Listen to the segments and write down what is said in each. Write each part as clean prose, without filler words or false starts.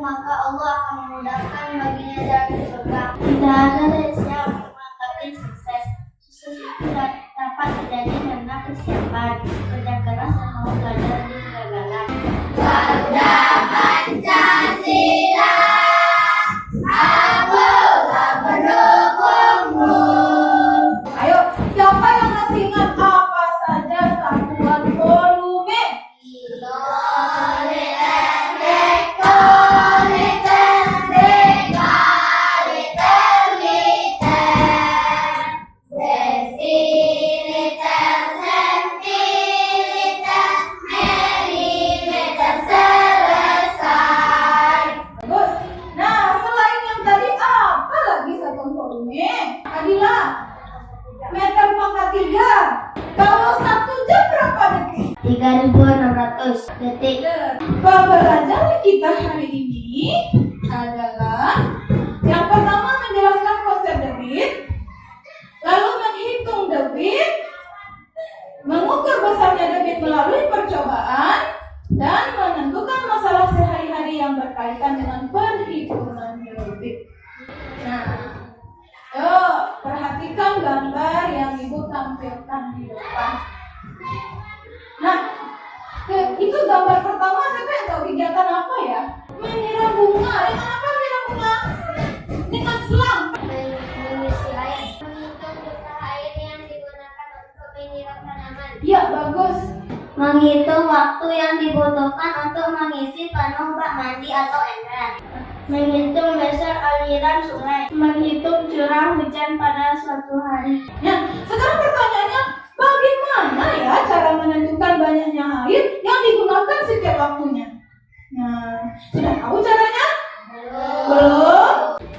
maka Allah akan memudahkan baginya jalan ke surga. Tidak ada rahasia untuk mengungkapkan sukses. Sukses itu dapat terjadi karena kesiapan, kerja keras, dan mau belajar dari kegagalan. Sabda Pancasila, aku tak pendukungmu. Ayo, siapa yang masih ingat apa saja satuan volume? Bagus. Nah, selain yang tadi apa lagi satuan volume? Adila, meter pangkat 3. Kalau 1 jam berapa detik? 3.600 detik. Pembelajaran kita hari ini adalah yang pertama menjelaskan konsep debit, lalu menghitung debit, mengukur besarnya debit melalui percobaan, dan menentukan masalah sehari-hari yang berkaitan dengan perhitungan debit. Nah, yuk perhatikan gambar yang Ibu tampilkan di depan. Nah, itu gambar pertama, siapa yang tahu kegiatan apa ya? Menyiram bunga. Dengan apa menyiram bunga? Dengan selang. Mengisi air. Menghitung jumlah air yang digunakan untuk menyiram tanaman. Ya, bagus. Menghitung waktu yang dibutuhkan untuk mengisi penuh bak mandi atau ember. Menghitung dasar aliran sungai. Menghitung curah hujan pada suatu hari. Nah, sekarang pertanyaannya, bagaimana ya cara menentukan banyaknya air yang digunakan setiap waktunya? Nah, sudah tahu caranya? Belum?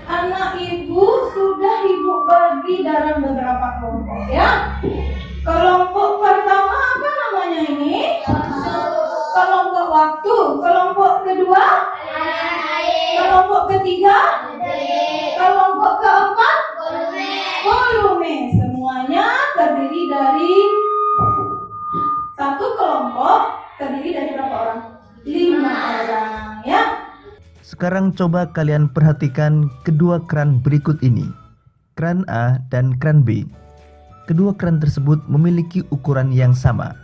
Anak ibu sudah ibu bagi dalam beberapa kelompok ya. Kelompok pertama apa namanya ini? Kelompok waktu. Kelompok kedua? Kelompok ketiga? Kelompok keempat? Volume. Semuanya terdiri dari satu kelompok terdiri dari berapa orang? 5 orang ya. Sekarang coba kalian perhatikan kedua keran berikut ini, keran A dan keran B. Kedua keran tersebut memiliki ukuran yang sama.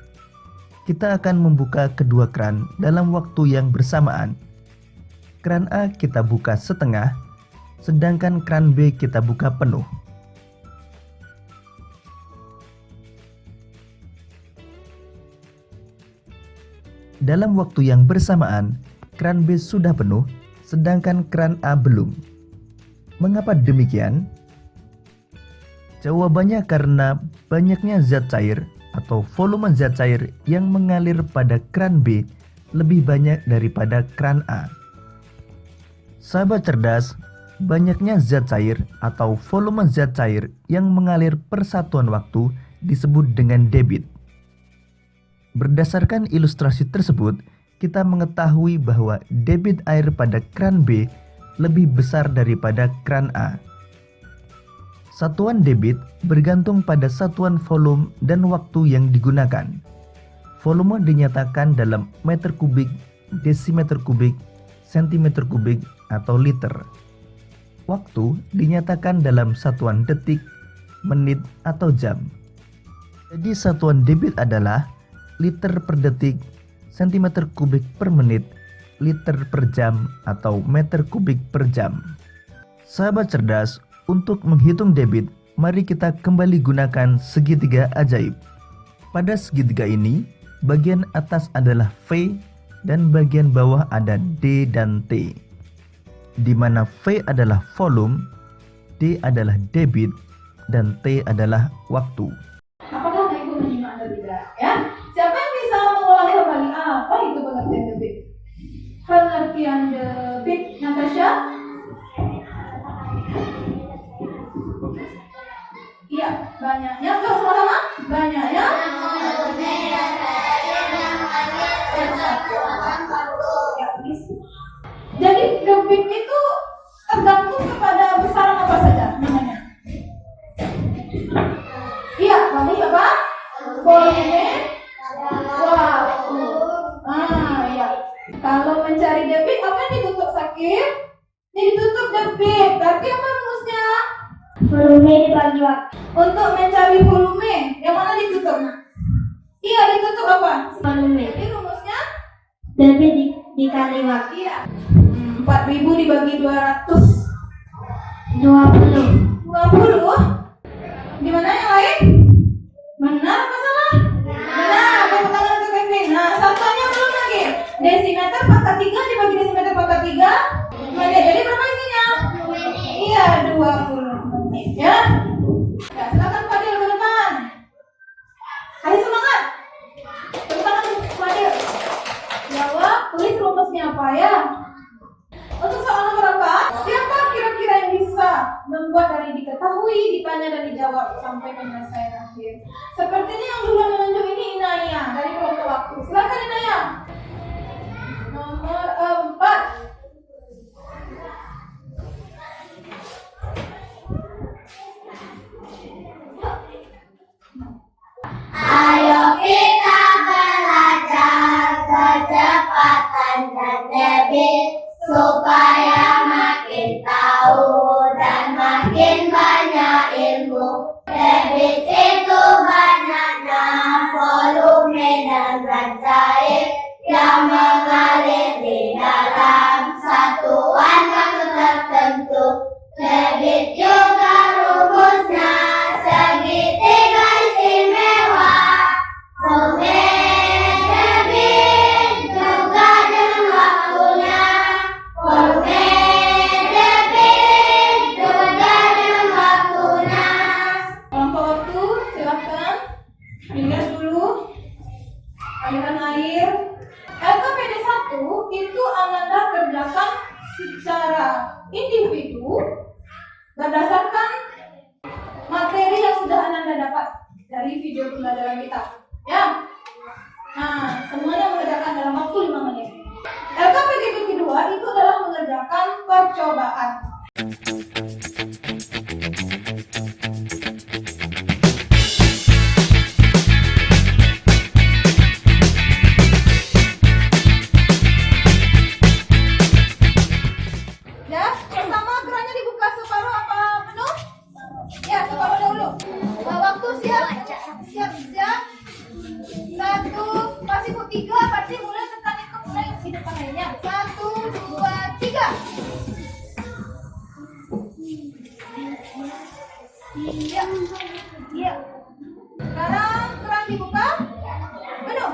Kita akan membuka kedua keran dalam waktu yang bersamaan. Keran A kita buka setengah, sedangkan keran B kita buka penuh. Dalam waktu yang bersamaan, keran B sudah penuh, sedangkan keran A belum. Mengapa demikian? Jawabannya karena banyaknya zat cair atau volume zat cair yang mengalir pada keran B lebih banyak daripada keran A. Sahabat cerdas, banyaknya zat cair atau volume zat cair yang mengalir per satuan waktu disebut dengan debit. Berdasarkan ilustrasi tersebut, kita mengetahui bahwa debit air pada keran B lebih besar daripada keran A. Satuan debit bergantung pada satuan volume dan waktu yang digunakan. Volume dinyatakan dalam meter kubik, desimeter kubik, sentimeter kubik, atau liter. Waktu dinyatakan dalam satuan detik, menit, atau jam. Jadi satuan debit adalah liter per detik, sentimeter kubik per menit, liter per jam, atau meter kubik per jam. Sahabat cerdas, untuk menghitung debit, mari kita kembali gunakan segitiga ajaib. Pada segitiga ini, bagian atas adalah V dan bagian bawah ada D dan T. Di mana V adalah volume, D adalah debit, dan T adalah waktu. Apakah Anak Ibu menyimak lebih ya? Siapa yang bisa mengulang kembali apa itu pengertian debit? Pengertian debit, Natasha? Iya, banyaknya. Kau sama-sama? Banyaknya. Jadi debit itu tergantung kepada besaran apa saja namanya? Iya, bagus apa? Volume. Waktu. Iya. Kalau mencari debit apa yang ditutup sakit? Volume dibagi waktu. Untuk mencari volume, yang mana ditutup? Iya, ditutup apa? Volume. Jadi rumusnya? Debit dikali waktu. Iya. 4.000 dibagi 200. 20. 20? Gimana yang lain? Benar apa salah? Benar, tepuk tangan untuk Kevin. Nah, satunya belum lagi. Desimeter pangkat 3 dibagi desimeter pangkat 3 menit. Jadi berapa isinya? Iya, 20 menit ya. Ya, silakan Fadil ke depan. Ayo semangat. Tepuk tangan untuk Fadil. Jawab, tulis rumusnya apa ya? Untuk soal nomor 4, siapa kira-kira yang bisa membuat dari diketahui, ditanya dan dijawab sampai penyelesaian akhir? Sepertinya yang duluan menunjuk ini Inaya dari kelompok waktu. Silakan Inaya. Nomor 4. Ayo kita belajar kecepatan dan debit supaya makin tahu dan makin banyak ilmu. Debit itu banyaknya volume dan zat cair yang mengalir di dalam satuan waktu tertentu. Debit juga rumusnya segitiga istimewa. Volume debit juga dengan waktunya. Volume debit juga dengan waktunya. Kelompok waktu, silakan dilihat dulu aliran air. LKPD 1 itu Ananda kerjakan secara individu berdasarkan materi yang sudah Ananda dapat dari video pembelajaran kita. Ya. Nah, semuanya mengerjakan dalam waktu 5 menit. LKPD kedua itu adalah mengerjakan percobaan. Ya, pertama kerannya dibuka separuh apa penuh? Ya, separuh dahulu. Waktu siap. Siap. 1, masih 3, berarti mulai tekan itu mulai di depan lainnya. 1, 2, 3. Iya. Iya. Sekarang keran dibuka. Penuh.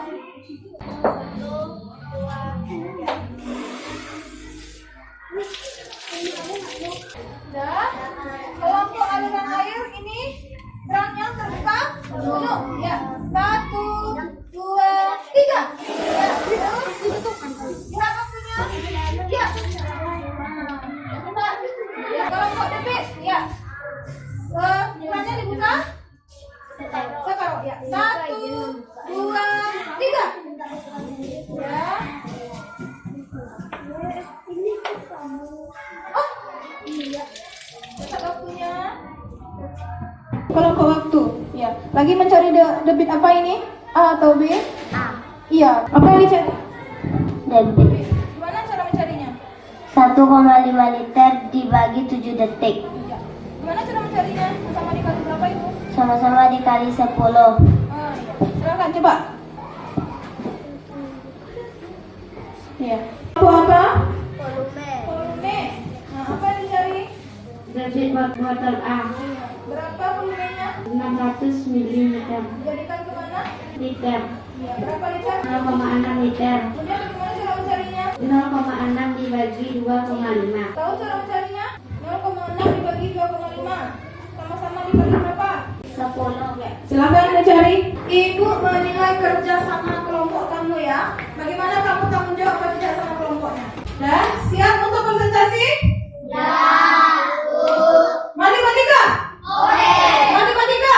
Sudah. Kelompok aliran air ini keran yang terbuka penuh. Ya. 1, 2, 3. Ya. Terus ditutup. Lihat waktunya. Ya. Bentar. Ya. Kelompok debit. Ya. Kerannya dibuka. Separuh. Ya. 1, 2, 3. Ya. Oh. Iya. Lihat waktunya. Kelompok waktu. Ya. Lagi mencari debit apa ini? A atau B? A. Iya. Apa yang dicari? Debit. Gimana cara mencarinya? 1,5 liter dibagi 7 detik. Iya. Gimana cara mencarinya? Sama dikali berapa itu? Sama-sama dikali 10. Iya. Silakan coba. Iya. Apa? Volume. Nah, apa yang dicari? Debit botol A Berapa volumenya? 600 ml. Jadikan ke mana? Liter. Iya. Berapa liter? 0,6 liter. Kemudian bagaimana cara mencarinya? 0,6 dibagi 2,5. Tahu cara mencarinya? 0,6 dibagi 2,5. Sama-sama dibagi berapa? 10. Ya. Silakan mencari. Ibu menilai kerja sama kelompok kamu ya. Bagaimana kamu tanggung jawab kerja sama kelompoknya? Dan siap untuk presentasi? Ya. Matematika? Oke. Matematika?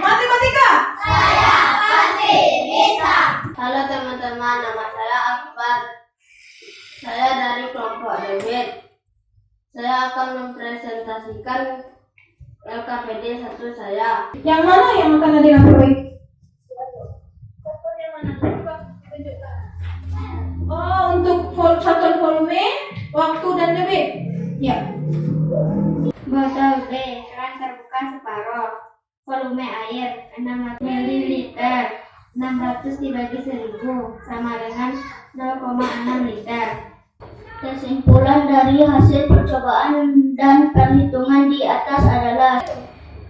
Matematika? Saya pasti bisa. Halo teman-teman, nama saya Akbar. Saya dari kelompok debit. Saya akan mempresentasikan LKPD 1 saya. Yang mana yang akan ada yang terbaik? Oh, untuk satuan volume, waktu dan debit. Ya. Botol B volume air 600 ml. 600 dibagi 1000 sama dengan 0,6 liter. Kesimpulan dari hasil percobaan dan perhitungan di atas adalah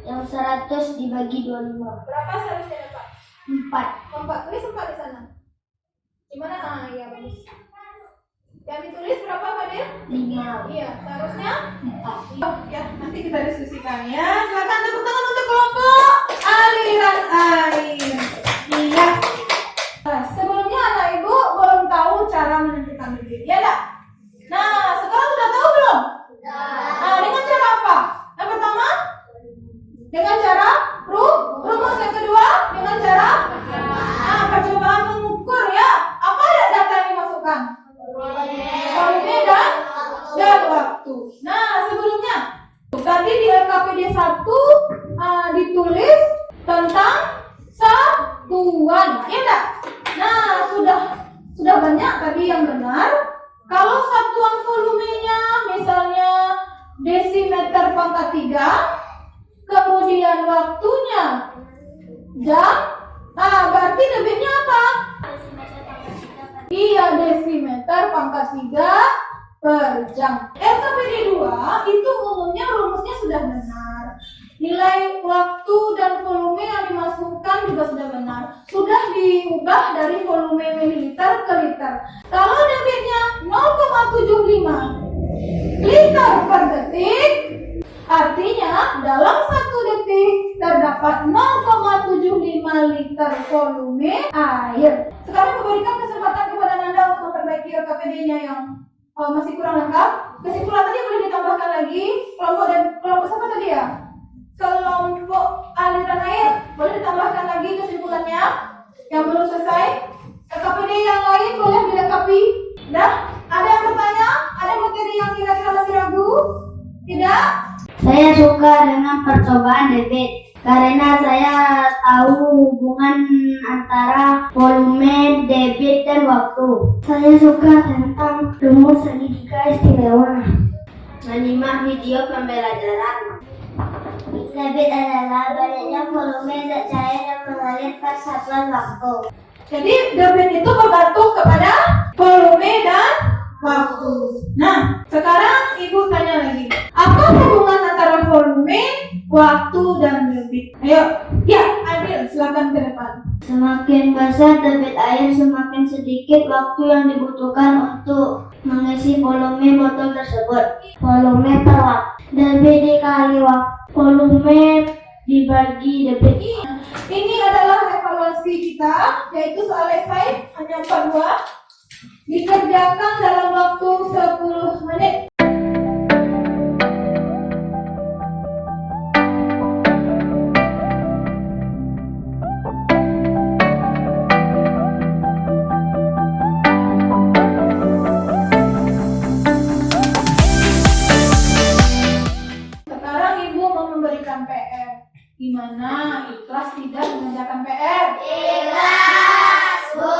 yang 100 dibagi 25. Berapa seharusnya dapat? 4. Tulis 4 di sana. Gimana? Ya bagus. Yang ditulis berapa, Fadil? 5. Iya, seharusnya 4. ya, nanti kita diskusikan ya. Silakan tepuk tangan untuk kelompok aliran air. Iya. Nah, sebelumnya anak ibu belum tahu cara menentukan bibit, ya enggak? Nah, sekarang sudah tahu belum? Nah, dengan cara apa? Yang pertama, dengan cara rumus. Yang kedua, dengan cara percobaan mengukur ya. Apa ada data yang dimasukkan? Volume dan waktu. Nah, sebelumnya tadi di LKPD 1 ditulis tentang satuan, ya enggak? Nah, sudah banyak tadi yang benar. Kalau satuan volumenya misalnya desimeter pangkat 3, kemudian waktunya jam, nah berarti debitnya apa? Iya, desimeter pangkat 3 per jam. LKPD 2 itu umumnya rumusnya sudah benar. Nilai waktu dan volume yang dimasukkan juga sudah benar. Sudah diubah dari volume mililiter ke liter. Kalau debitnya 0,75 liter per detik, artinya dalam 1 detik terdapat 0,75 liter volume air. Sekarang memberikan kesempatan kepada Nanda untuk memperbaiki LKPD-nya yang masih kurang lengkap. Kesimpulan tadi boleh ditambahkan lagi. Kelompok siapa tadi ya? Kelompok aliran air. Boleh ditambahkan lagi kesimpulannya yang belum selesai. LKPD yang lain boleh dilengkapi. Dah? Ada yang bertanya? Ada materi yang kira-kira masih ragu? Tidak? Saya suka dengan percobaan debit karena saya tahu hubungan antara volume, debit, dan waktu. Saya suka tentang rumus segitiga istimewa. Menyimak video pembelajaran. Debit adalah banyaknya volume zat cair yang mengalir per satuan waktu. Jadi debit itu bergantung kepada volume dan waktu. Nah, sekarang ibu tanya lagi, apa hubungan antara volume, waktu, dan debit? Ayo, ya, Adil, silakan ke depan. Semakin besar debit air, semakin sedikit waktu yang dibutuhkan untuk mengisi volume botol tersebut. Volume per waktu. Debit dikali waktu. Volume dibagi debit. Ini adalah evaluasi kita, yaitu soal esai hanya 4 buah. Dikerjakan dalam waktu 10 menit. Sekarang ibu mau memberikan PR. Gimana? Ikhlas tidak mengerjakan PR? Ikhlas, Bu.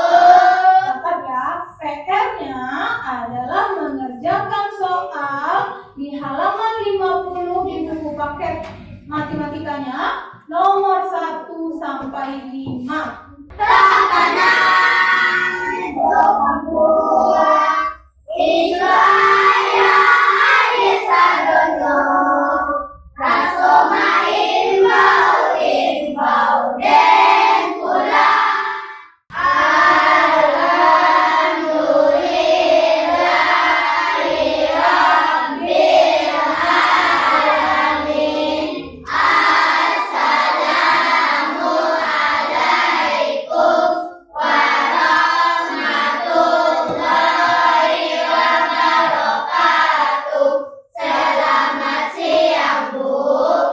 Catat ya, PR-nya adalah mengerjakan soal di halaman 50 di buku paket matematikanya nomor 1 sampai 5.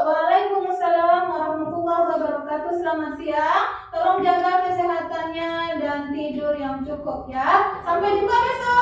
Waalaikumsalam warahmatullahi wabarakatuh. Selamat siang. Tolong jaga kesehatannya dan tidur yang cukup ya. Sampai jumpa besok.